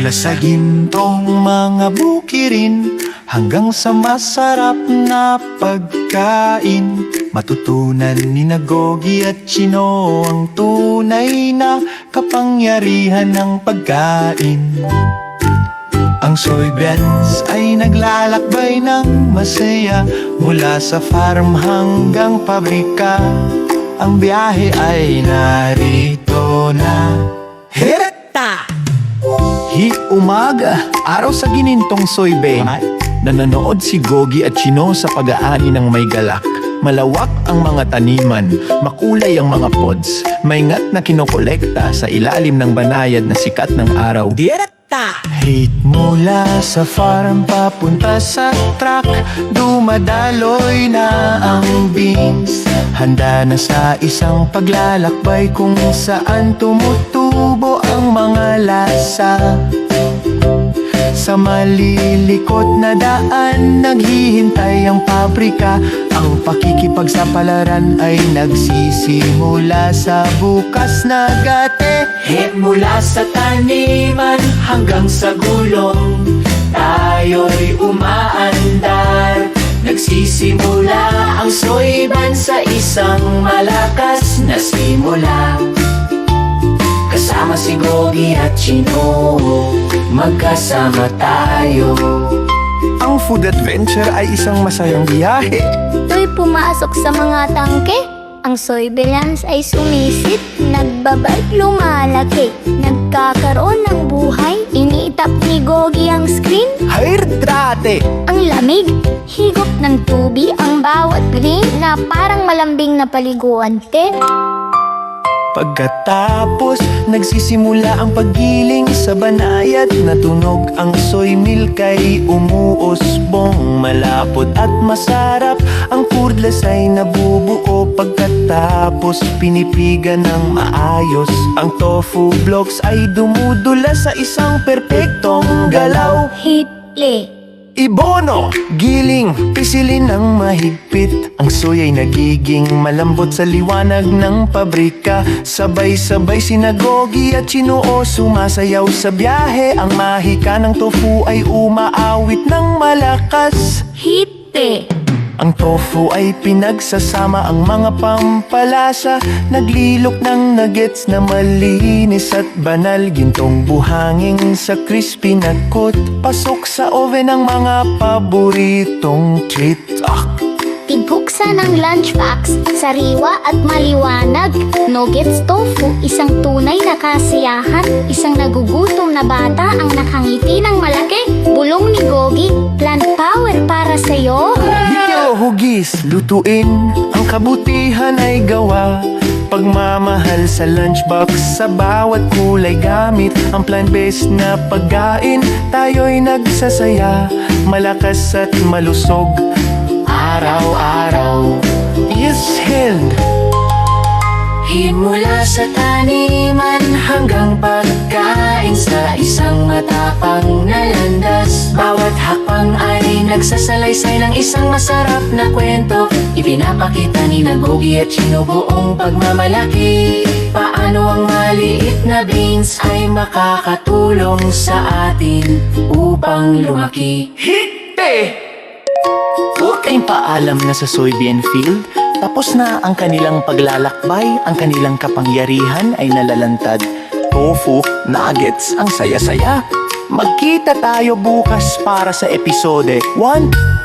Mula sa gintong mga bukirin hanggang sa masarap na pagkain, matutunan ni Gogi at Chino ang tunay na kapangyarihan ng pagkain. Ang Soybeans ay naglalakbay ng masaya mula sa farm hanggang pabrika. Ang biyahe ay narito na. Hereta! Umaga, araw sa ginintong soybean. Nanonood si Gogi at Chino sa pag-aani ng may galak. Malawak ang mga taniman, makulay ang mga pods, may ngat na kinokolekta sa ilalim ng banayad na sikat ng araw. Direkta! Hit mula sa farm papunta sa truck, dumadaloy na ang beans. Handa na sa isang paglalakbay kung saan tumutubo ang mga lasa. Sa malilikot na daan, naghihintay ang pabrika. Ang pakikipagsapalaran ay nagsisimula sa bukas na gate. Hit mula sa taniman hanggang sa gulong, tayo'y umaandar. Nagsisimula ang Soybeans sa isang malakas na simula. Kasama si Gogi at Chino, magkasama tayo. Ang food adventure ay isang masayang biyahe. Ito'y pumasok sa mga tangke. Ang Soybeans ay sumisit, nagbabalik, lumalaki, nagkakaroon ng buhay. Iniitap ni Gogi ang screen. Hydrate! Ang lamig, higop ng tubi ang bawat green na parang malambing na paliguan. Pagkatapos, nagsisimula ang paggiling sa banayad na tunog. Ang soy milk ay umuusbong, malapot at masarap. Ang kurdlas ay nabubuo pagkatapos pinipigan ng maayos. Ang tofu blocks ay dumudula sa isang perpektong galaw. Hitle. Ibono, giling, pisilin ng mahigpit. Ang soy ay nagiging malambot sa liwanag ng pabrika. Sabay-sabay sina Gogi at Chino sumasayaw sa biyahe. Ang mahika ng tofu ay umaawit ng malakas. Hite. Ang tofu ay pinagsasama ang mga pampalasa. Naglilok ng nuggets na malinis at banal. Gintong buhangin sa crispy na coat. Pasok sa oven ang mga paboritong treat. Tigbuksan ng lunchbox, sariwa at maliwanag. Nuggets tofu, isang tunay na kasiyahan. Isang nagugutom na bata ang nakangiti ng malaki. Bulong ni Gogi, plant power para sa'yo. Hugis, lutuin, ang kabutihan ay gawa. Pagmamahal sa lunchbox, sa bawat kulay gamit. Ang plant-based na pagkain, tayo'y nagsasaya. Malakas at malusog, araw-araw. Yes, hand! Himula sa taniman hanggang pagkain sa isang matapang na landas. Bawat hakbang ay nagsasalaysay ng isang masarap na kwento. Ipinapakita ni Gogi at Chino buong pagmamalaki. Paano ang maliit na beans ay makakatulong sa atin upang lumaki. Hite! Huwag kayong paalam na sa soybean field. Tapos na ang kanilang paglalakbay, ang kanilang kapangyarihan ay nalalantad. Tofu, nuggets, ang saya-saya. Magkita tayo bukas para sa episode 1.